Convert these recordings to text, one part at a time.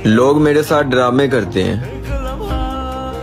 लोग मेरे साथ ड्रामे करते हैं,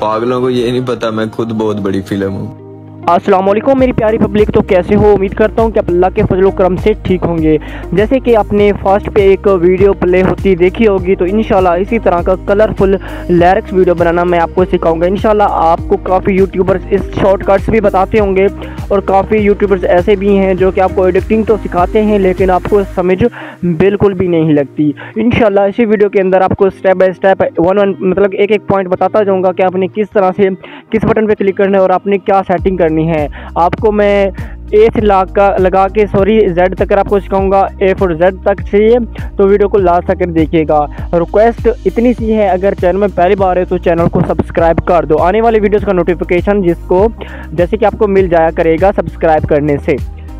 पागलों को ये नहीं पता मैं खुद बहुत बड़ी फिल्म हूँ। अस्सलाम वालेकुम मेरी प्यारी पब्लिक, तो कैसे हो? उम्मीद करता हूँ कि आप अल्लाह के फजल करम से ठीक होंगे। जैसे कि आपने फर्स्ट पे एक वीडियो प्ले होती देखी होगी, तो इंशाल्लाह इसी तरह का कलरफुल लिरिक्स वीडियो बनाना मैं आपको सिखाऊंगा। इंशाल्लाह आपको काफ़ी यूट्यूबर्स इस शॉर्टकट्स भी बताते होंगे और काफ़ी यूट्यूबर्स ऐसे भी हैं जो कि आपको एडिटिंग तो सिखाते हैं लेकिन आपको समझ बिल्कुल भी नहीं लगती। इंशाल्लाह इसी वीडियो के अंदर आपको स्टेप बाय स्टेप वन मतलब एक एक पॉइंट बताता जाऊँगा कि आपने किस तरह से किस बटन पर क्लिक करना है और आपने क्या सेटिंग करनी है। आपको मैं ए से लगा के जेड तक आपको सिखाऊंगा, ए फॉर जेड तक चाहिए तो वीडियो को लास्ट तक देखिएगा। रिक्वेस्ट इतनी सी है, अगर चैनल में पहली बार है तो चैनल को सब्सक्राइब कर दो, आने वाले वीडियोस का नोटिफिकेशन जिसको जैसे कि आपको मिल जाया करेगा सब्सक्राइब करने से।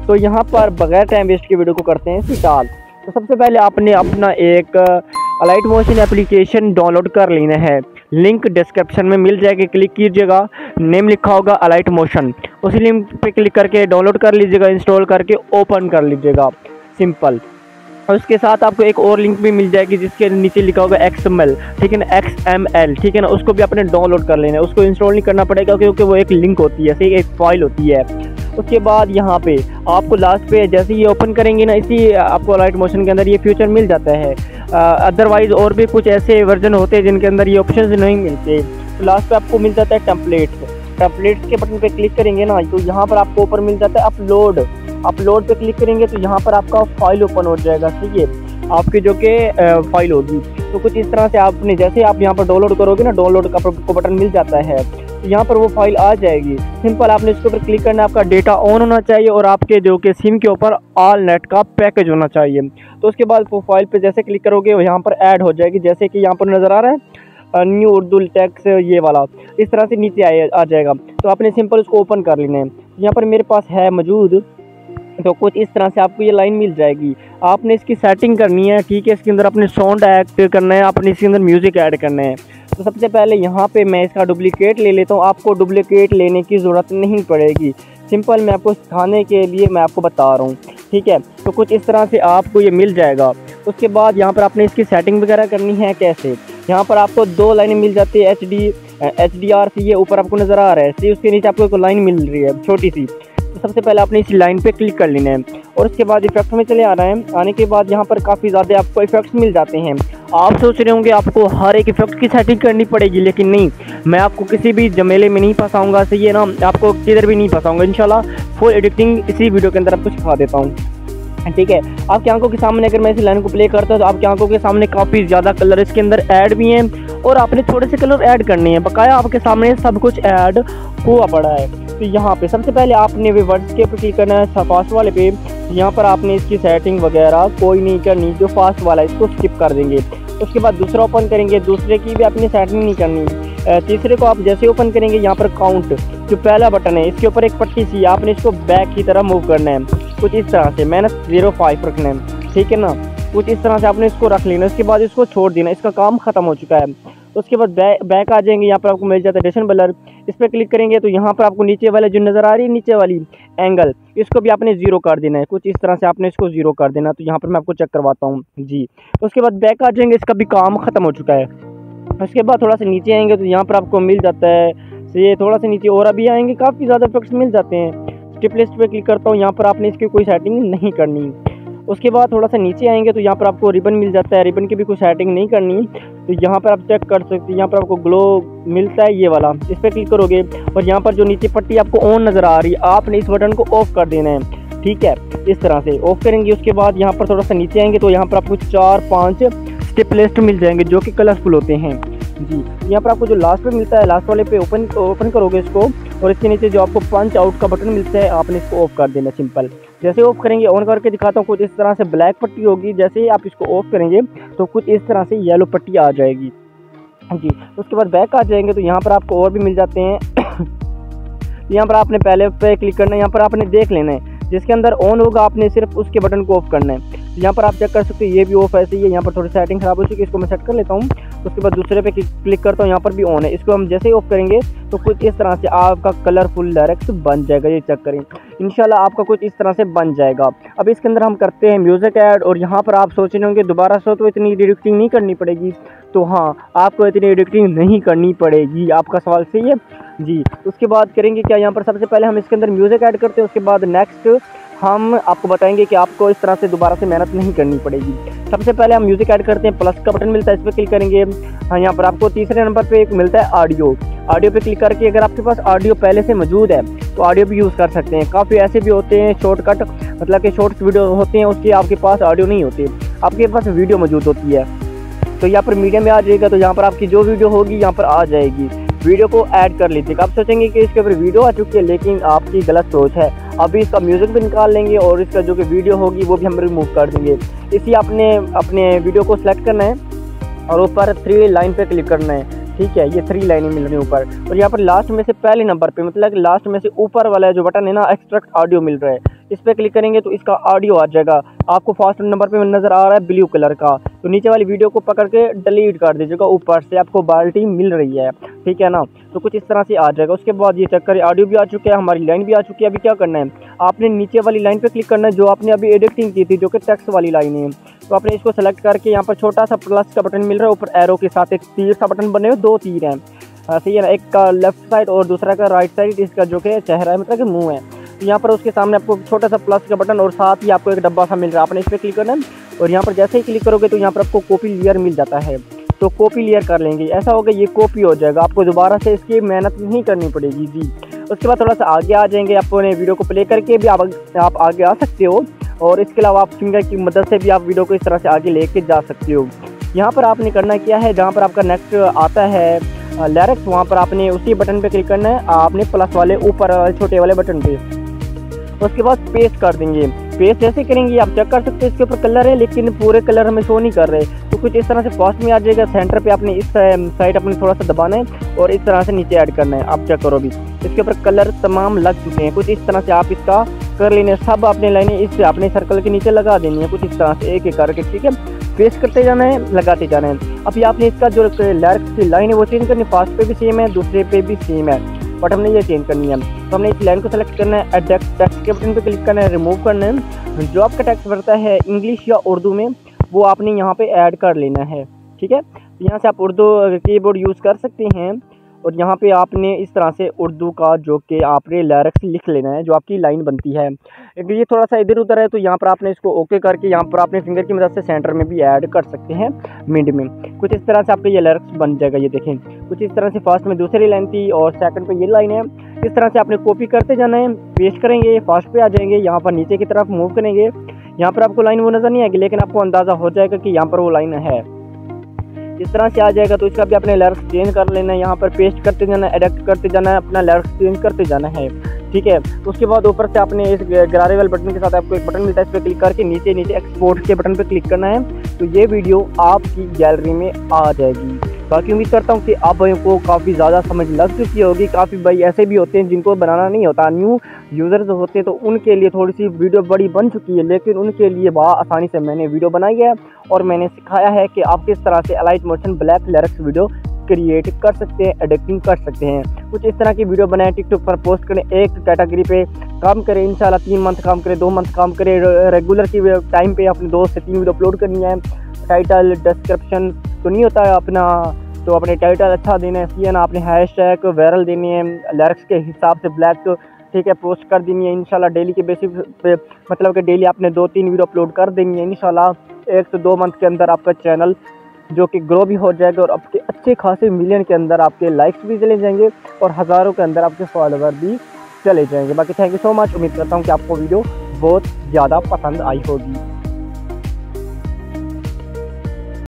तो यहाँ पर बगैर टाइम वेस्ट की वीडियो को करते हैं स्टार्ट। तो सबसे पहले आपने अपना एक अलाइट मोशन एप्लीकेशन डाउनलोड कर लेना है, लिंक डिस्क्रिप्शन में मिल जाएगी, क्लिक कीजिएगा, नेम लिखा होगा अलाइट मोशन, उसी लिंक पे क्लिक करके डाउनलोड कर लीजिएगा, इंस्टॉल करके ओपन कर लीजिएगा, सिंपल। और उसके साथ आपको एक और लिंक भी मिल जाएगी जिसके नीचे लिखा होगा XML, ठीक है ना, XML, ठीक है ना, उसको भी आपने डाउनलोड कर लेना है। उसको इंस्टॉल नहीं करना पड़ेगा क्योंकि वो एक लिंक होती है, एक फाइल होती है। उसके बाद यहाँ पे आपको लास्ट पे जैसे ये ओपन करेंगे ना, इसी आपको लाइट मोशन के अंदर ये फीचर मिल जाता है। अदरवाइज़ और भी कुछ ऐसे वर्जन होते हैं जिनके अंदर ये ऑप्शन नहीं मिलते। तो लास्ट पे आपको मिल जाता है टेम्पलेट्स के बटन पे क्लिक करेंगे ना, तो यहाँ पर आपको ऊपर मिल जाता है अपलोड पे क्लिक करेंगे तो यहाँ पर आपका फाइल ओपन हो जाएगा, ठीक है, आपकी जो कि फाइल होगी। तो कुछ इस तरह से आपने जैसे आप यहाँ पर डाउनलोड करोगे ना, डाउनलोड का आपको बटन मिल जाता है, तो यहाँ पर वो फाइल आ जाएगी। सिंपल आपने इसके ऊपर क्लिक करना है, आपका डेटा ऑन होना चाहिए और आपके जो कि सिम के ऊपर ऑल नेट का पैकेज होना चाहिए। तो उसके बाद वो फाइल पे जैसे क्लिक करोगे वो यहाँ पर ऐड हो जाएगी, जैसे कि यहाँ पर नज़र आ रहा है न्यू उर्दू टेक्स्ट ये वाला, इस तरह से नीचे आ जाएगा। तो आपने सिंपल उसको ओपन कर लेना है। यहाँ पर मेरे पास है मौजूद, तो कुछ इस तरह से आपको ये लाइन मिल जाएगी। आपने इसकी सेटिंग करनी है, ठीक है, इसके अंदर अपने साउंड ऐड करना है, आपने इसके अंदर म्यूज़िक ऐड करना है। तो सबसे पहले यहाँ पे मैं इसका डुप्लीकेट ले लेता हूँ, आपको डुप्लीकेट लेने की ज़रूरत नहीं पड़ेगी, सिंपल मैं आपको सिखाने के लिए मैं आपको बता रहा हूँ, ठीक है। तो कुछ इस तरह से आपको ये मिल जाएगा। उसके बाद यहाँ पर आपने इसकी सेटिंग वगैरह करनी है। कैसे? यहाँ पर आपको दो लाइनें मिल जाती है, HDR सी, ये ऊपर आपको नज़र आ रहा है, सी उसके नीचे आपको एक लाइन मिल रही है छोटी सी। तो सबसे पहले आपने इसी लाइन पे क्लिक कर लेना है और उसके बाद इफेक्ट में चले आना है। आने के बाद यहाँ पर काफ़ी ज़्यादा आपको इफेक्ट्स मिल जाते हैं। आप सोच रहे होंगे आपको हर एक इफेक्ट की सेटिंग करनी पड़ेगी, लेकिन नहीं, मैं आपको किसी भी जमेले में नहीं फंसाऊंगा, सही है ना, आपको किधर भी नहीं फंसाऊंगा। इंशाल्लाह फुल एडिटिंग इसी वीडियो के अंदर आपको सिखा देता हूँ, ठीक है। आपकी आंखों के सामने अगर मैं इस लाइन को प्ले करता हूँ तो आपकी आंखों के सामने काफ़ी ज़्यादा कलर इसके अंदर ऐड भी हैं और आपने थोड़े से कलर ऐड करने हैं, बकाया आपके सामने सब कुछ ऐड हुआ पड़ा है। तो यहाँ पे सबसे पहले आपने वे वर्ड्स के ऊपर क्लिक करना है, फास्ट वाले पे। यहाँ पर आपने इसकी सेटिंग वगैरह कोई नहीं करनी, जो फास्ट वाला है इसको स्किप कर देंगे। उसके बाद दूसरा ओपन करेंगे, दूसरे की भी अपनी सेटिंग नहीं करनी। तीसरे को आप जैसे ओपन करेंगे, यहाँ पर काउंट जो पहला बटन है इसके ऊपर एक पट्टी सी, आपने इसको बैक की तरह मूव करना है, कुछ इस तरह से -05 रखना है, ठीक है ना, कुछ इस तरह से आपने इसको रख लेना। उसके बाद इसको छोड़ देना, इसका काम ख़त्म हो चुका है। उसके बाद बैक आ जाएंगे, यहाँ पर आपको मिल जाता है डिस्टेंस ब्लर, इस पर क्लिक करेंगे तो यहाँ पर आपको नीचे वाले जो नज़र आ रही है, नीचे वाली एंगल, इसको भी आपने 0 कर देना है, कुछ इस तरह से आपने इसको 0 कर देना। तो यहाँ पर मैं आपको चेक करवाता हूँ जी। उसके बाद बैक आ जाएंगे, इसका भी काम ख़त्म हो चुका है। उसके बाद थोड़ा सा नीचे आएंगे तो यहाँ पर आपको मिल जाता है, ये थोड़ा सा नीचे और अभी आएंगे, काफ़ी ज़्यादा इफेक्ट्स मिल जाते हैं। स्टिप लिस्ट पे क्लिक करता हूँ, यहाँ पर आपने इसकी कोई सेटिंग नहीं करनी। उसके बाद थोड़ा सा नीचे आएंगे तो यहाँ पर आपको रिबन मिल जाता है, रिबन की भी कोई सेटिंग नहीं करनी। तो यहाँ पर आप चेक कर सकते हैं, यहाँ पर आपको ग्लो मिलता है, ये वाला, इस पर क्लिक करोगे और यहाँ पर जो नीचे पट्टी आपको ऑन नज़र आ रही है, आपने इस बटन को ऑफ कर देना है, ठीक है, इस तरह से ऑफ करेंगे। उसके बाद यहाँ पर थोड़ा सा नीचे आएंगे तो यहाँ पर आपको 4-5 स्टेप लिस्ट मिल जाएंगे जो कि कलरफुल होते हैं जी। यहाँ पर आपको जो लास्ट पे मिलता है, लास्ट वाले पे ओपन करोगे इसको और इसके नीचे जो आपको पंच आउट का बटन मिलता है, आपने इसको ऑफ कर देना, सिंपल। जैसे ऑफ करेंगे, ऑन करके दिखाता हूँ, कुछ इस तरह से ब्लैक पट्टी होगी, जैसे ही आप इसको ऑफ करेंगे तो कुछ इस तरह से येलो पट्टी आ जाएगी जी। उसके बाद बैक आ जाएंगे तो यहाँ पर आपको और भी मिल जाते हैं। यहाँ पर आपने पहले पे क्लिक करना है, यहाँ पर आपने देख लेना है, जिसके अंदर ऑन होगा आपने सिर्फ उसके बटन को ऑफ करना है। यहाँ पर आप चेक कर सकते हैं, ये भी ऑफ ऐसे ही है। यहाँ पर थोड़ी सेटिंग खराब हो चुकी है, इसको मैं सेट कर लेता हूँ। उसके बाद दूसरे पे क्लिक करता हूँ, यहाँ पर भी ऑन है। इसको हम जैसे ही ऑफ करेंगे तो कुछ इस तरह से आपका कलरफुल लिरिक्स बन जाएगा। ये चेक करें, इंशाल्लाह आपका कुछ इस तरह से बन जाएगा। अब इसके अंदर हम करते हैं म्यूज़िक ऐड, और यहाँ पर आप सोच रहे होंगे दोबारा से तो इतनी एडिटिंग नहीं करनी पड़ेगी। तो हाँ, आपको इतनी एडिटिंग नहीं करनी पड़ेगी, आपका सवाल सही है जी। उसके बाद करेंगे क्या, यहाँ पर सबसे पहले हम इसके अंदर म्यूज़िक ऐड करते हैं। उसके बाद नेक्स्ट हम आपको बताएंगे कि आपको इस तरह से दोबारा से मेहनत नहीं करनी पड़ेगी। सबसे पहले हम म्यूज़िक ऐड करते हैं, प्लस का बटन मिलता है, इस पर क्लिक करेंगे। हाँ, यहाँ पर आपको तीसरे नंबर पे एक मिलता है ऑडियो। ऑडियो पे क्लिक करके अगर आपके पास ऑडियो पहले से मौजूद है तो ऑडियो भी यूज़ कर सकते हैं। काफ़ी ऐसे भी होते हैं शॉर्टकट, मतलब कि शॉर्ट्स वीडियो होते हैं, उसके आपके पास ऑडियो नहीं होती, आपके पास वीडियो मौजूद होती है। तो यहाँ पर मीडियम में आ जाएगा, तो यहाँ पर आपकी जो वीडियो होगी यहाँ पर आ जाएगी। वीडियो को ऐड कर लीजिएगा। आप सोचेंगे कि इसके ऊपर वीडियो आ चुकी है, लेकिन आपकी गलत सोच है। अभी इसका म्यूज़िक भी निकाल लेंगे और इसका जो कि वीडियो होगी वो भी हम रिमूव कर देंगे। इसी आपने अपने वीडियो को सिलेक्ट करना है और ऊपर 3 लाइन पे क्लिक करना है। ठीक है, ये 3 लाइनें मिल रही हैं ऊपर, और यहाँ पर लास्ट में से पहले नंबर पे, मतलब लास्ट में से ऊपर वाला जो बटन है ना, एक्सट्रैक्ट ऑडियो मिल रहा है, इस पर क्लिक करेंगे तो इसका ऑडियो आ जाएगा। आपको फर्स्ट नंबर पे नज़र आ रहा है ब्लू कलर का, तो नीचे वाली वीडियो को पकड़ के डिलीट कर दीजिएगा, ऊपर से आपको बाल्टी मिल रही है। ठीक है ना, तो कुछ इस तरह से आ जाएगा। उसके बाद ये चेक करें, ऑडियो भी आ चुका है, हमारी लाइन भी आ चुकी है। अभी क्या करना है, आपने नीचे वाली लाइन पे क्लिक करना है जो आपने अभी एडिटिंग की थी, जो कि टेक्स्ट वाली लाइन है। तो आपने इसको सेलेक्ट करके यहाँ पर छोटा सा प्लस का बटन मिल रहा है, ऊपर एरो के साथ एक तीर सा बटन बने हुए, 2 तीर हैं, सही है ना, एक का लेफ्ट साइड और दूसरा का राइट साइड, इसका जो कि चेहरा है, मतलब कि मुंह है। तो यहाँ पर उसके सामने आपको छोटा सा प्लस का बटन और साथ ही आपको एक डब्बा सा मिल रहा है, आपने इस पर क्लिक करना है। और यहाँ पर जैसे ही क्लिक करोगे तो यहाँ पर आपको कॉपी लेयर मिल जाता है, तो कॉपी लेयर कर लेंगे। ऐसा होगा ये कॉपी हो जाएगा, आपको दोबारा से इसकी मेहनत नहीं करनी पड़ेगी जी। उसके बाद थोड़ा सा आगे आ जाएंगे, अपने वीडियो को प्ले करके भी आप आगे आ सकते हो, और इसके अलावा आप फिंगर की मदद से भी आप वीडियो को इस तरह से आगे लेके जा सकते हो। यहाँ पर आपने करना क्या है, जहाँ पर आपका नेक्स्ट आता है लिरिक्स, वहाँ पर आपने उसी बटन पे क्लिक करना है, आपने प्लस वाले ऊपर छोटे वाले बटन पे। उसके बाद पेस्ट कर देंगे। पेस्ट जैसे करेंगे आप चेक कर सकते हैं, इसके ऊपर कलर है लेकिन पूरे कलर हमें शो नहीं कर रहे, तो कुछ इस तरह से फास्ट में आ जाएगा। सेंटर पे आपने इस साइड अपने थोड़ा सा दबाना है और इस तरह से नीचे ऐड करना है। आप चेक करो, भी इसके ऊपर कलर तमाम लग चुके हैं। कुछ इस तरह से आप इसका कर लेने, सब अपने लाइनें इससे अपने सर्कल के नीचे लगा देनी है, कुछ इस तरह से एक एक करके। ठीक है, पेस्ट करते जाना है, लगाते जाना है। अभी आपने इसका जो लिरिक्स की लाइन है वो चेंज करनी, फास्ट पे भी सेम है, दूसरे पे भी सेम है, बट हमने ये चेंज करनी है। तो हमने इस लाइन को सेलेक्ट करना है, टेक्स्ट के बटन पे क्लिक करना है, रिमूव करना है। जो आपका टेक्स्ट भरता है इंग्लिश या उर्दू में, वो आपने यहाँ पे ऐड कर लेना है। ठीक है, तो यहाँ से आप उर्दू कीबोर्ड यूज़ कर सकते हैं, और यहाँ पे आपने इस तरह से उर्दू का जो कि आपने लिरिक्स लिख लेना है, जो आपकी लाइन बनती है। अगर ये थोड़ा सा इधर उधर है तो यहाँ पर आपने इसको ओके करके यहाँ पर आपने फिंगर की मदद से सेंटर में भी ऐड कर सकते हैं, मिड में। कुछ इस तरह से आपका ये लिरिक्स बन जाएगा। ये देखें, कुछ इस तरह से फर्स्ट में दूसरी लाइन थी और सेकंड पे ये लाइन है। इस तरह से आपने कॉपी करते जाना है, पेस्ट करेंगे, फास्ट पे आ जाएंगे, यहाँ पर नीचे की तरफ मूव करेंगे। यहाँ पर आपको लाइन वो नज़र नहीं आएगी, लेकिन आपको अंदाज़ा हो जाएगा कि यहाँ पर वो लाइन है। इस तरह से आ जाएगा, तो इसका भी अपने लिरिक्स चेंज कर लेना है। यहाँ पर पेस्ट करते जाना है, एडिट करते जाना है, अपना लिरिक्स चेंज करते जाना है। ठीक है, उसके बाद ऊपर से आपने इस गरारे वाले बटन के साथ आपको एक बटन मिलता है, इस पर क्लिक करके नीचे नीचे एक्सपोर्ट के बटन पर क्लिक करना है, तो ये वीडियो आपकी गैलरी में आ जाएगी। बाकी उम्मीद करता हूँ कि आप भाइयों को काफ़ी ज़्यादा समझ लग चुकी होगी। काफ़ी भाई ऐसे भी होते हैं जिनको बनाना नहीं होता, न्यू यूज़र्स होते हैं, तो उनके लिए थोड़ी सी वीडियो बड़ी बन चुकी है, लेकिन उनके लिए बहुत आसानी से मैंने वीडियो बनाई है और मैंने सिखाया है कि आप किस तरह से elite motion black lyrics video create कर सकते हैं, एडिटिंग कर सकते हैं। कुछ इस तरह की वीडियो बनाएं, टिकटॉक पर पोस्ट करें, एक कैटेगरी पे काम करें, इंशाल्लाह 3 मंथ काम करें, 2 मंथ काम करें, रेगुलर की टाइम पे अपने 2 से 3 वीडियो अपलोड करनी है। टाइटल डिस्क्रिप्शन तो नहीं होता है अपना, तो अपने टाइटल अच्छा देना है ना, अपने हैशटैग वायरल देने हैं, लिरिक्स के हिसाब से ब्लैक, ठीक है, पोस्ट कर देनी है इंशाल्लाह डेली के बेसिस पे, मतलब कि डेली आपने 2-3 वीडियो अपलोड कर देनी है। इंशाल्लाह 1 से 2 मंथ के अंदर आपका चैनल जो कि ग्रो भी हो जाएगा और आपके अच्छे खासे मिलियन के अंदर आपके लाइक्स भी चले जाएंगे और हज़ारों के अंदर आपके फॉलोवर भी चले जाएंगे। बाकी थैंक यू सो मच, उम्मीद करता हूँ कि आपको वीडियो बहुत ज़्यादा पसंद आई होगी।